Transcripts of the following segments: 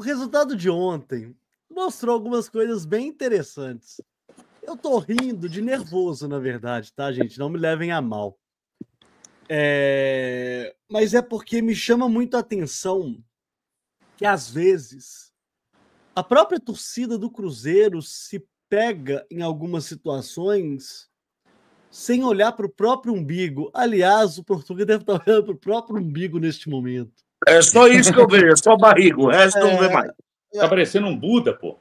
resultado de ontem mostrou algumas coisas bem interessantes. Eu tô rindo de nervoso, na verdade, tá, gente? Não me levem a mal. Mas é porque me chama muito a atenção que, às vezes, a própria torcida do Cruzeiro se pega em algumas situações sem olhar para o próprio umbigo. Aliás, o português deve estar olhando para o próprio umbigo neste momento. É só isso que eu vejo, é só barriga, o resto não vê mais. Tá parecendo um Buda, pô.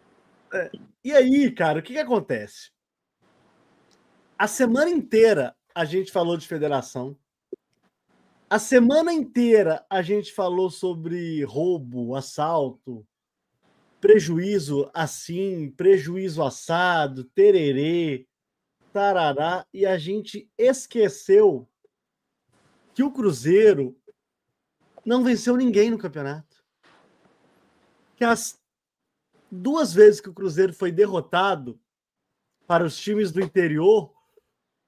E aí, cara, o que acontece? A semana inteira a gente falou de federação. A semana inteira a gente falou sobre roubo, assalto, prejuízo assim, prejuízo assado, tererê, tarará, e a gente esqueceu que o Cruzeiro não venceu ninguém no campeonato. Que as 2 vezes que o Cruzeiro foi derrotado para os times do interior,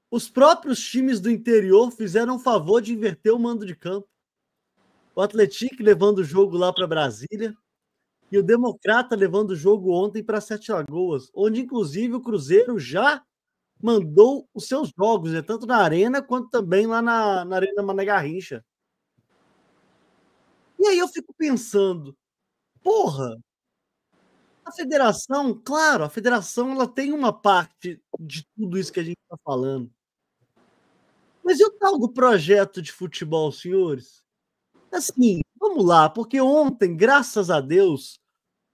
os próprios times do interior fizeram o favor de inverter o mando de campo. O Atlético levando o jogo lá para Brasília e o Democrata levando o jogo ontem para Sete Lagoas, onde, inclusive, o Cruzeiro já mandou os seus jogos, tanto na Arena quanto também lá na Arena Mané Garrincha. E aí eu fico pensando, porra, a federação, claro, a federação ela tem uma parte de tudo isso que a gente está falando. Mas e o tal do projeto de futebol, senhores? Assim, vamos lá, porque ontem, graças a Deus,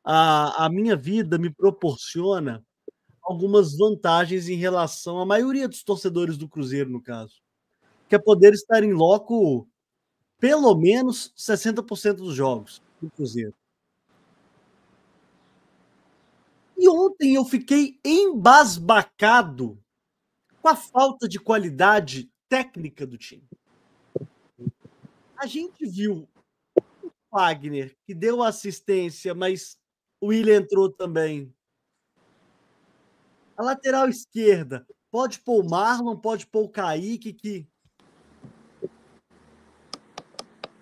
a minha vida me proporciona algumas vantagens em relação à maioria dos torcedores do Cruzeiro, no caso, que é poder estar em loco pelo menos 60% dos jogos do Cruzeiro. E ontem eu fiquei embasbacado com a falta de qualidade técnica do time. A gente viu o Wagner, que deu assistência, mas o Willian entrou também. A lateral esquerda, pode pôr o Marlon, pode pôr o Kaique, que...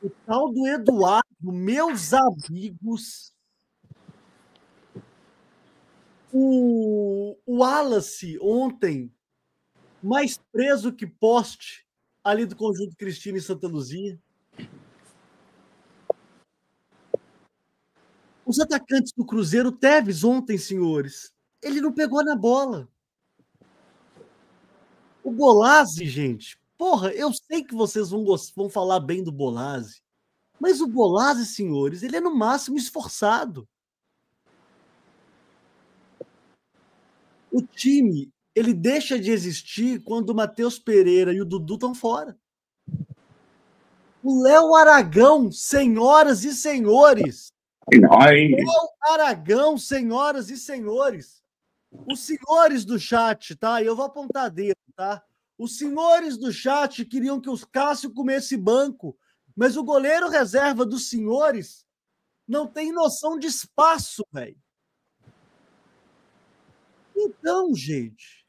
O tal do Eduardo, meus amigos... O Wallace, ontem, mais preso que poste, ali do Conjunto Cristina em Santa Luzia. Os atacantes do Cruzeiro, Tevez, ontem, senhores, ele não pegou na bola. O Bolazzi, gente, porra, eu sei que vocês vão falar bem do Bolazzi, mas o Bolazzi, senhores, ele é no máximo esforçado. O time, ele deixa de existir quando o Matheus Pereira e o Dudu estão fora. O Léo Aragão, senhoras e senhores. Léo Aragão, senhoras e senhores. Os senhores do chat, tá? Eu vou apontar dedo, tá? Os senhores do chat queriam que o Cássio comesse banco, mas o goleiro reserva dos senhores não tem noção de espaço, velho. Então, gente,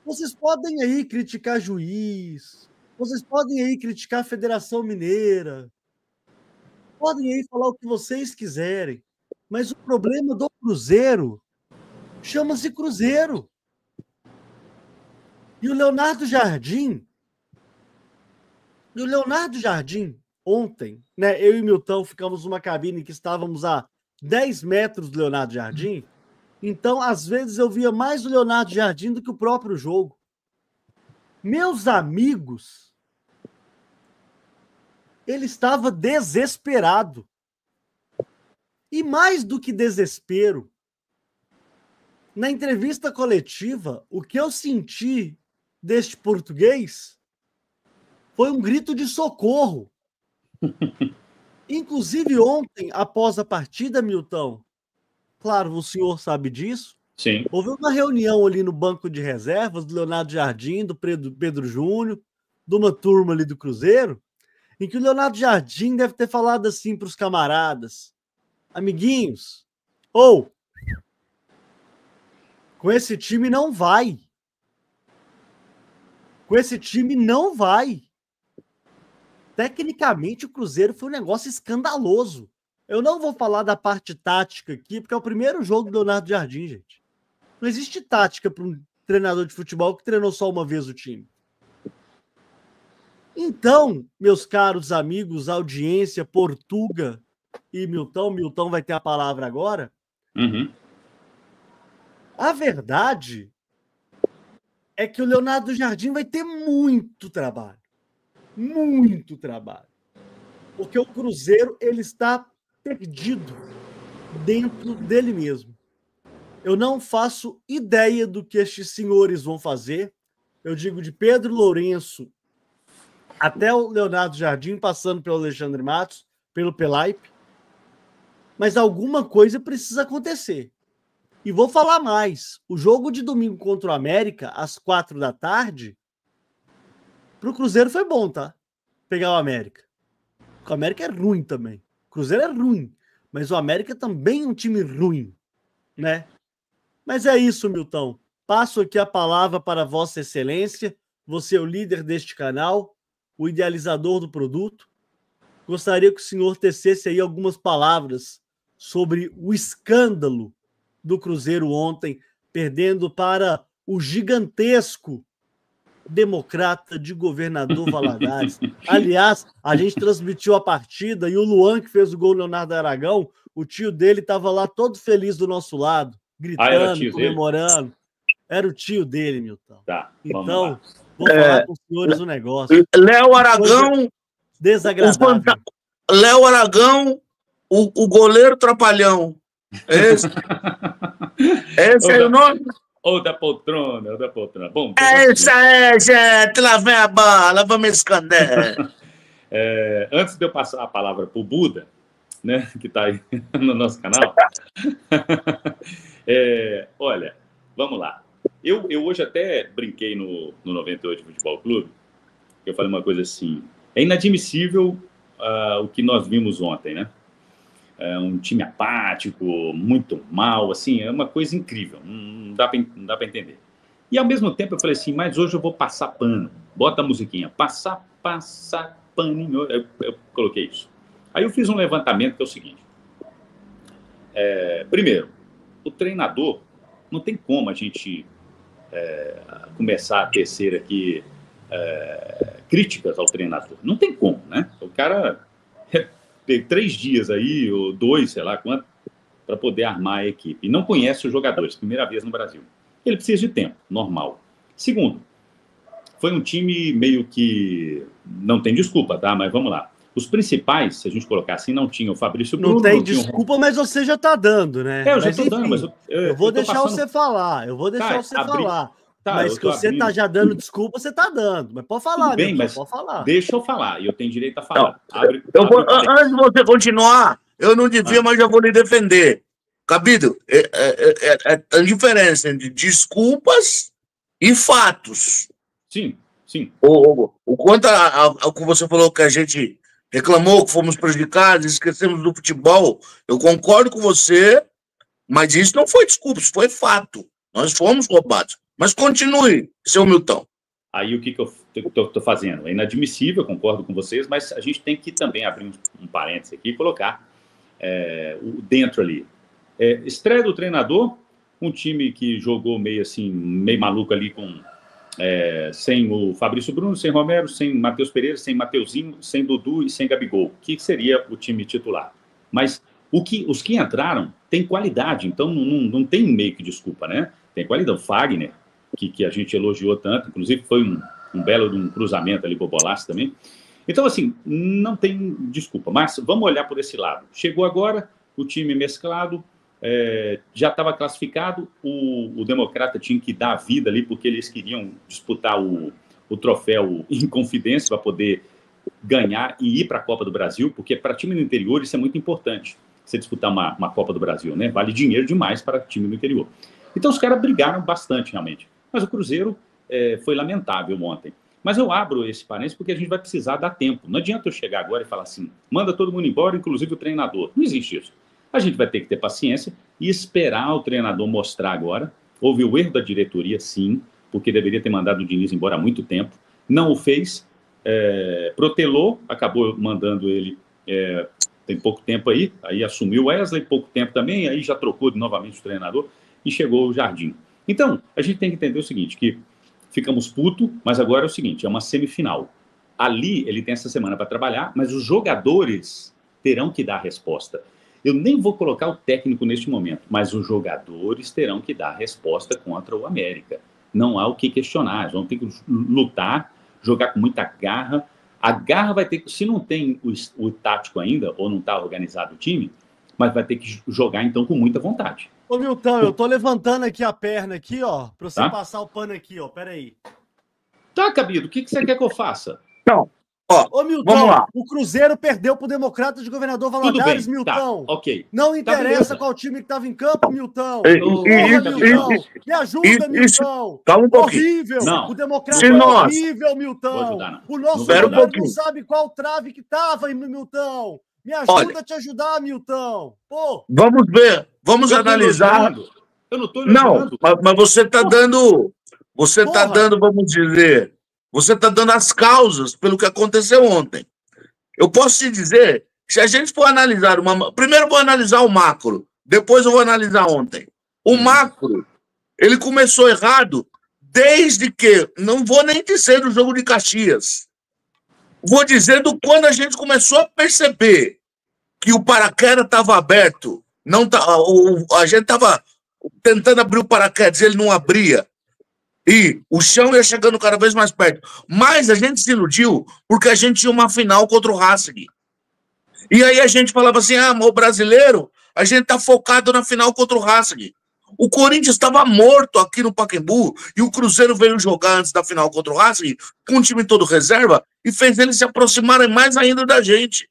vocês podem aí criticar juiz, vocês podem aí criticar a Federação Mineira, podem aí falar o que vocês quiserem, mas o problema do Cruzeiro chama-se Cruzeiro. E o Leonardo Jardim, ontem, né, eu e Milton ficamos numa cabine que estávamos a 10 metros do Leonardo Jardim, então, às vezes, eu via mais o Leonardo Jardim do que o próprio jogo. Meus amigos, ele estava desesperado. E mais do que desespero, na entrevista coletiva, o que eu senti deste português foi um grito de socorro. Inclusive, ontem, após a partida, Milton, claro, o senhor sabe disso. Sim. Houve uma reunião ali no banco de reservas do Leonardo Jardim, do Pedro Júnior, de uma turma ali do Cruzeiro, em que o Leonardo Jardim deve ter falado assim para os camaradas: amiguinhos, com esse time não vai. Com esse time não vai. Tecnicamente, o Cruzeiro foi um negócio escandaloso. Eu não vou falar da parte tática aqui, porque é o primeiro jogo do Leonardo Jardim, gente. Não existe tática para um treinador de futebol que treinou só uma vez o time. Então, meus caros amigos, audiência, Portuga e Milton vai ter a palavra agora. A verdade é que o Leonardo Jardim vai ter muito trabalho. Muito trabalho. Porque o Cruzeiro ele está perdido dentro dele mesmo. Eu não faço ideia do que estes senhores vão fazer. Eu digo de Pedro Lourenço até o Leonardo Jardim, passando pelo Alexandre Matos, pelo Pelaipe. Mas alguma coisa precisa acontecer. E vou falar mais. O jogo de domingo contra o América, às 16h, para o Cruzeiro foi bom, tá? Pegar o América. O América é ruim também. O Cruzeiro é ruim. Mas o América também é um time ruim, né? Mas é isso, Milton. Passo aqui a palavra para Vossa Excelência. Você é o líder deste canal, o idealizador do produto. Gostaria que o senhor tecesse aí algumas palavras sobre o escândalo do Cruzeiro ontem, perdendo para o gigantesco Democrata de Governador Valadares. Aliás, a gente transmitiu a partida e o Luan, que fez o gol, Leonardo Aragão, o tio dele estava lá todo feliz do nosso lado, gritando, comemorando. Era o tio dele, Milton. Tá, então, vou falar com os senhores o negócio. Léo Aragão... Desagradável. Léo Aragão, o goleiro trapalhão. Esse é o nome? Ou da poltrona, ou da poltrona. Bom, é isso aí, gente. Lá vem a bala, vamos esconder. Antes de eu passar a palavra para o Buda, né, que está aí no nosso canal, olha, vamos lá. Eu hoje até brinquei no 98 Futebol Clube, eu falei uma coisa assim, é inadmissível o que nós vimos ontem, né? Um time apático, muito mal, assim, é uma coisa incrível, não dá para entender. E ao mesmo tempo eu falei assim, mas hoje eu vou passar pano, bota a musiquinha, passar paninho, eu coloquei isso. Aí eu fiz um levantamento que é o seguinte, primeiro, o treinador, não tem como a gente começar a tecer aqui críticas ao treinador, não tem como, né? O cara... Teve 3 dias aí, ou 2, sei lá quanto, para poder armar a equipe. E não conhece os jogadores, primeira vez no Brasil. Ele precisa de tempo, normal. Segundo, foi um time meio que... Não tem desculpa, tá? Mas vamos lá. Os principais, se a gente colocar assim, não tinha o Fabrício Bruno... Não tem desculpa, mas você já está dando, né? Eu já estou dando, mas... Eu vou deixar você falar, falar. Tá, mas que você está já dando desculpa, você está dando. Mas pode falar, bem, mas pode falar. Deixa eu falar, e eu tenho direito a falar. Antes de você continuar, eu não devia, mas já vou lhe defender. Cabido, a diferença entre desculpas e fatos. Sim. O quanto ao que você falou que a gente reclamou, que fomos prejudicados, esquecemos do futebol, eu concordo com você, mas isso não foi desculpa, isso foi fato. Nós fomos roubados. Mas continue, seu Milton. Aí o que eu estou fazendo? É inadmissível, concordo com vocês, mas a gente tem que também abrir um parênteses aqui e colocar dentro ali. Estreia do treinador, um time que jogou meio maluco ali sem o Fabrício Bruno, sem Romero, sem Matheus Pereira, sem Mateuzinho, sem Dudu e sem Gabigol, que seria o time titular. Mas os que entraram têm qualidade, então não tem meio que desculpa, né? Tem qualidade. O Fagner, que a gente elogiou tanto, inclusive foi um belo cruzamento ali pro Bolaço também. Então, assim, não tem desculpa, mas vamos olhar por esse lado. Chegou agora, o time mesclado, já estava classificado, o Democrata tinha que dar a vida ali, porque eles queriam disputar o troféu em confidência para poder ganhar e ir para a Copa do Brasil, porque para time do interior isso é muito importante, você disputar uma Copa do Brasil, né? Vale dinheiro demais para time do interior. Então os caras brigaram bastante, realmente. Mas o Cruzeiro foi lamentável ontem. Mas eu abro esse parênteses porque a gente vai precisar dar tempo. Não adianta eu chegar agora e falar assim, manda todo mundo embora, inclusive o treinador. Não existe isso. A gente vai ter que ter paciência e esperar o treinador mostrar agora. Houve o erro da diretoria, sim, porque deveria ter mandado o Diniz embora há muito tempo. Não o fez, protelou, acabou mandando ele tem pouco tempo aí assumiu o Wesley, pouco tempo também, aí já trocou novamente o treinador e chegou o Jardim. Então, a gente tem que entender o seguinte, que ficamos putos, mas agora é o seguinte, é uma semifinal. Ali, ele tem essa semana para trabalhar, mas os jogadores terão que dar a resposta. Eu nem vou colocar o técnico neste momento, mas os jogadores terão que dar a resposta contra o América. Não há o que questionar, eles vão ter que lutar, jogar com muita garra. A garra vai ter que, se não tem o tático ainda, ou não está organizado o time, mas vai ter que jogar então com muita vontade. Ô, Milton, eu tô levantando aqui a perna aqui, ó, pra você passar o pano aqui, ó, peraí. Tá, Cabido, o que você quer que eu faça? Não. Ô, Milton, vamos lá. O Cruzeiro perdeu pro Democrata de Governador Valadares, Milton. Tá, ok. Não interessa qual time que tava em campo, Milton. Milton. Me ajuda, Milton. Calma um pouquinho. Horrível. Não. O Democrata é horrível, Milton. O nosso goleiro não sabe qual trave que tava, Milton. Me ajuda a te ajudar, Milton. Pô. Vamos ver. Vamos analisar. Eu não tô elogiando. Não, mas você tá dando... Você tá dando, vamos dizer... Você está dando as causas pelo que aconteceu ontem. Eu posso te dizer, se a gente for analisar primeiro eu vou analisar o macro, depois eu vou analisar ontem. O macro, ele começou errado desde que, não vou nem dizer do jogo de Caxias, vou dizer do quando a gente começou a perceber que o paraquedas estava aberto, a gente estava tentando abrir o paraquedas, ele não abria. E o chão ia chegando cada vez mais perto. Mas a gente se iludiu porque a gente tinha uma final contra o Racing. E aí a gente falava assim, o brasileiro, a gente tá focado na final contra o Racing. O Corinthians estava morto aqui no Pacaembu e o Cruzeiro veio jogar antes da final contra o Racing com o time todo reserva e fez eles se aproximarem mais ainda da gente.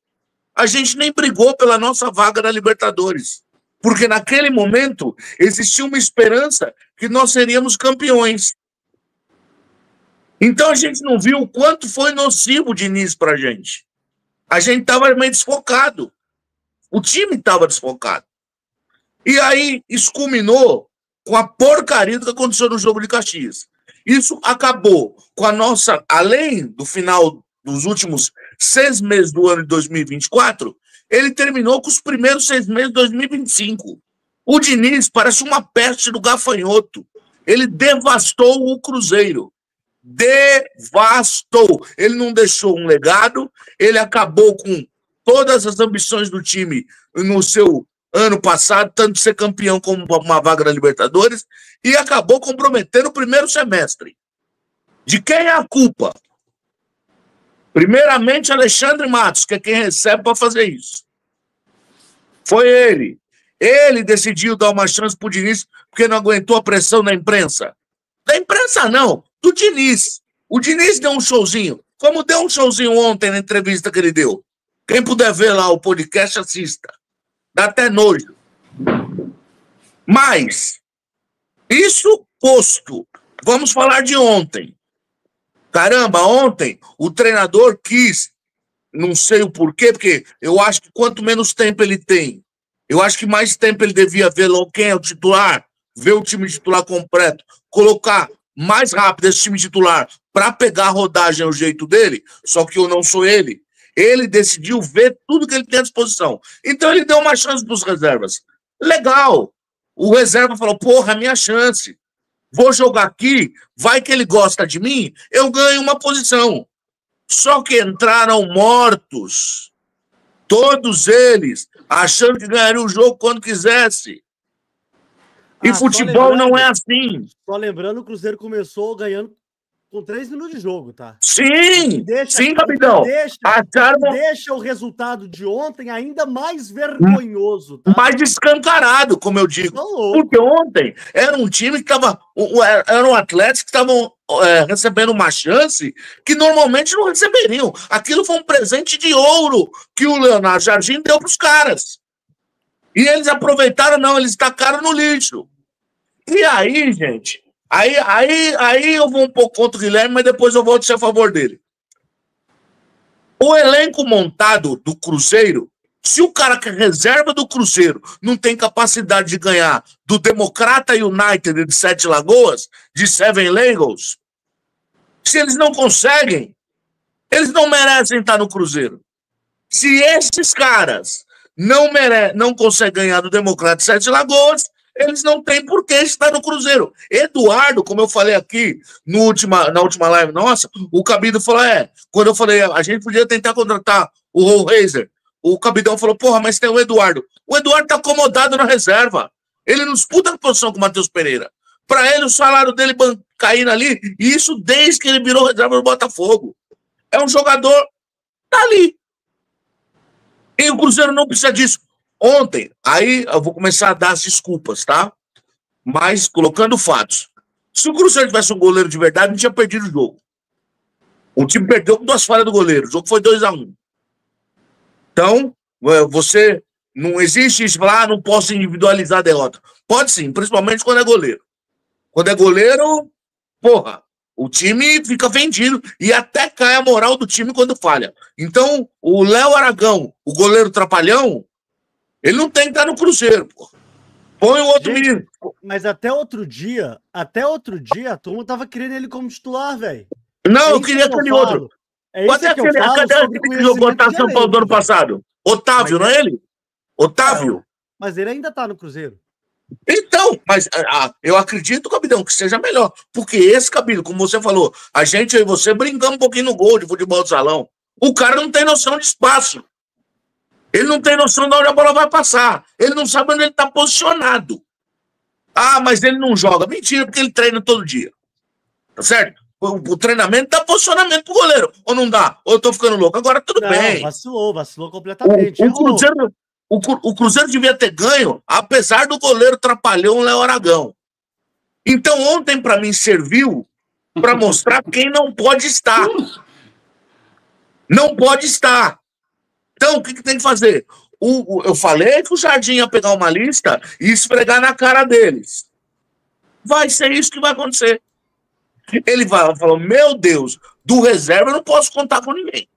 A gente nem brigou pela nossa vaga na Libertadores. Porque naquele momento existia uma esperança que nós seríamos campeões. Então a gente não viu o quanto foi nocivo o Diniz pra gente. A gente estava meio desfocado. O time estava desfocado. E aí isso culminou com a porcaria do que aconteceu no jogo de Caxias. Isso acabou com a nossa, além do final dos últimos 6 meses do ano de 2024, ele terminou com os primeiros 6 meses de 2025. O Diniz parece uma peste do gafanhoto. Ele devastou o Cruzeiro. Devastou. Ele não deixou um legado, ele acabou com todas as ambições do time no seu ano passado, tanto de ser campeão como uma vaga na Libertadores, e acabou comprometendo o primeiro semestre. De quem é a culpa? Primeiramente, Alexandre Matos, que é quem recebe para fazer isso. Foi ele. Ele decidiu dar uma chance para o Diniz porque não aguentou a pressão da imprensa. Da imprensa, não. Do Diniz. O Diniz deu um showzinho. Como deu um showzinho ontem na entrevista que ele deu. Quem puder ver lá o podcast, assista. Dá até nojo. Mas, isso posto, vamos falar de ontem. Caramba, ontem o treinador quis, não sei o porquê, porque eu acho que quanto menos tempo ele tem, eu acho que mais tempo ele devia ver quem é o titular, ver o time titular completo, colocar mais rápido esse time titular para pegar a rodagem ao jeito dele, só que eu não sou ele. Ele decidiu ver tudo que ele tem à disposição. Então ele deu uma chance para os reservas. Legal. O reserva falou, porra, é minha chance. Vou jogar aqui, vai que ele gosta de mim, eu ganho uma posição. Só que entraram mortos. Todos eles, achando que ganhariam o jogo quando quisesse. E futebol não é assim. Só lembrando, o Cruzeiro começou ganhando com 3 minutos de jogo, tá? Sim, sim, capitão. Deixa o resultado de ontem ainda mais vergonhoso, tá? Mais escancarado, como eu digo. Porque ontem era um time que estava... Eram atletas que estavam recebendo uma chance que normalmente não receberiam. Aquilo foi um presente de ouro que o Leonardo Jardim deu para os caras. E eles aproveitaram, não, eles tacaram no lixo. E aí, gente... Aí eu vou um pouco contra o Guilherme, mas depois eu volto a ser a favor dele. O elenco montado do Cruzeiro, se o cara que é reserva do Cruzeiro não tem capacidade de ganhar do Democrata United de Sete Lagoas, de Seven Lagos, se eles não conseguem, eles não merecem estar no Cruzeiro. Se esses caras não conseguem ganhar do Democrata de Sete Lagoas, eles não têm por que estar no Cruzeiro. Eduardo, como eu falei aqui na última live nossa, o Cabido falou, quando eu falei, a gente podia tentar contratar o Rollraiser, o Cabidão falou, porra, mas tem o Eduardo. O Eduardo tá acomodado na reserva. Ele não disputa a posição com o Matheus Pereira. Para ele, o salário dele caindo ali, e isso desde que ele virou reserva do Botafogo. É um jogador, tá ali. E o Cruzeiro não precisa disso. Ontem, aí eu vou começar a dar as desculpas, tá? Mas colocando fatos. Se o Cruzeiro tivesse um goleiro de verdade, não tinha perdido o jogo. O time perdeu com 2 falhas do goleiro. O jogo foi 2-1. Então, você não existe isso, falar, não posso individualizar a derrota. Pode sim, principalmente quando é goleiro. Quando é goleiro, porra, o time fica vendido e até cai a moral do time quando falha. Então, o Léo Aragão, o goleiro trapalhão, ele não tem que estar no Cruzeiro, porra. Põe o outro menino. Mas até outro dia, a turma tava querendo ele como titular, velho. Não, eu queria aquele outro. Cadê aquele que jogou a São Paulo do ano passado? Otávio, não é ele? Otávio. Mas ele ainda tá no Cruzeiro. Então, mas eu acredito, Cabidão, que seja melhor. Porque esse Cabidão, como você falou, a gente e você brincamos um pouquinho no gol de futebol de salão. O cara não tem noção de espaço. Ele não tem noção de onde a bola vai passar. Ele não sabe onde ele está posicionado. Ah, mas ele não joga. Mentira, porque ele treina todo dia. Tá certo? O treinamento dá posicionamento pro goleiro. Ou não dá? Ou eu tô ficando louco? Agora tudo bem. Vacilou completamente. O Cruzeiro devia ter ganho, apesar do goleiro trapalhão Léo Aragão. Então ontem, para mim, serviu para mostrar quem não pode estar. Não pode estar. Então, o que tem que fazer? Eu falei que o Jardim ia pegar uma lista e esfregar na cara deles. Vai ser isso que vai acontecer. Ele vai falar, meu Deus, do reserva eu não posso contar com ninguém.